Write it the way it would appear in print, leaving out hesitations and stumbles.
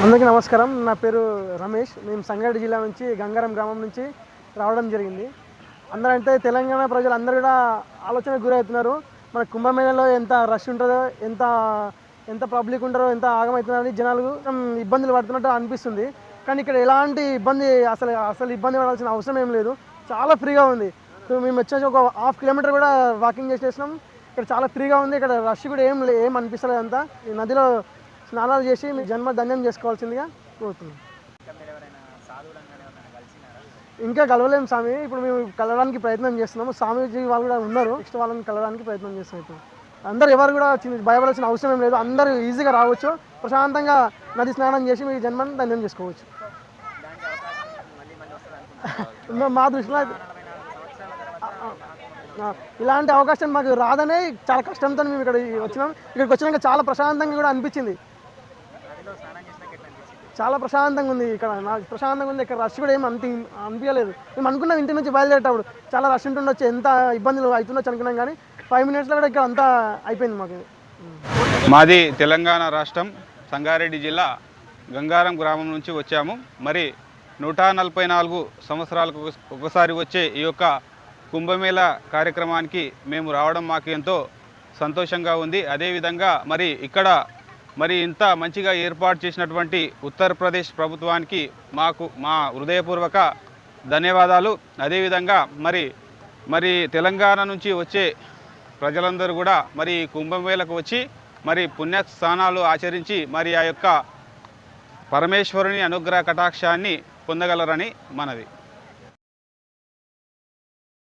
అందరికీ నమస్కారం. నా పేరు రమేష్. మేము సంగారెడ్డి జిల్లా నుంచి గంగారం గ్రామం నుంచి రావడం జరిగింది. అందరంటే తెలంగాణ ప్రజలందరూ కూడా ఆలోచనకు గురవుతున్నారు. మన కుంభమేళలో ఎంత రష్ ఉంటుందో, ఎంత ఎంత పబ్లిక్ ఉంటారో, ఎంత ఆగమవుతున్నారని జనాలు ఇబ్బందులు పడుతున్నట్టు అనిపిస్తుంది. కానీ ఇక్కడ ఎలాంటి ఇబ్బంది అసలు ఇబ్బంది పడాల్సిన అవసరం ఏం లేదు. చాలా ఫ్రీగా ఉంది. మేము వచ్చేసి ఒక హాఫ్ కిలోమీటర్ కూడా వాకింగ్ చేసేసినాం. ఇక్కడ చాలా ఫ్రీగా ఉంది. ఇక్కడ రష్ కూడా ఏం అనిపిస్తలేదు. అంతా ఈ నదిలో స్నానాలు చేసి మీ జన్మ ధన్యం చేసుకోవాల్సిందిగా కోరుతున్నాం. ఇంకా కలవలేము స్వామి. ఇప్పుడు మేము కలవడానికి ప్రయత్నం చేస్తున్నాము. స్వామీజీ వాళ్ళు కూడా ఉన్నారు. నెక్స్ట్ వాళ్ళని కలవడానికి ప్రయత్నం చేస్తున్నాం. ఇప్పుడు అందరూ ఎవరు కూడా భయపడాల్సిన అవసరం ఏం లేదు. అందరూ ఈజీగా రావచ్చు. ప్రశాంతంగా నది స్నానం చేసి మీ జన్మను ధన్యం చేసుకోవచ్చు. మా దృష్టిలో ఇలాంటి అవకాశం మాకు రాదనే చాలా కష్టంతో మేము ఇక్కడికి వచ్చినాక చాలా ప్రశాంతంగా కూడా అనిపించింది. చాలా ప్రశాంతంగా ఉంది. ఇక్కడ నాకు ప్రశాంతంగా ఉంది. ఇక్కడ రష్ కూడా అనిపించలేదు. మేము అనుకున్నాం ఇంటి నుంచి బయలుదేరేటప్పుడు చాలా రష్ ఉంటుండొచ్చు, ఎంత ఇబ్బందులు అవుతుండొచ్చు అనుకున్నాం. కానీ 5 మినిట్స్లో కూడా ఇక్కడ అంతా అయిపోయింది మాకు. మాది తెలంగాణ రాష్ట్రం సంగారెడ్డి జిల్లా గంగారం గ్రామం నుంచి వచ్చాము. మరి 144 సంవత్సరాలకు ఒకసారి వచ్చే ఈ యొక్క కుంభమేళ కార్యక్రమానికి మేము రావడం మాకు ఎంతో సంతోషంగా ఉంది. అదేవిధంగా మరి ఇక్కడ ఇంత మంచిగా ఏర్పాటు చేసినటువంటి ఉత్తరప్రదేశ్ ప్రభుత్వానికి మా హృదయపూర్వక ధన్యవాదాలు. అదేవిధంగా మరి తెలంగాణ నుంచి వచ్చే ప్రజలందరూ కూడా మరి కుంభమేళకు వచ్చి మరి పుణ్యస్నానాలు ఆచరించి మరి ఆ యొక్క పరమేశ్వరుని అనుగ్రహ కటాక్షాన్ని పొందగలరని మనవి.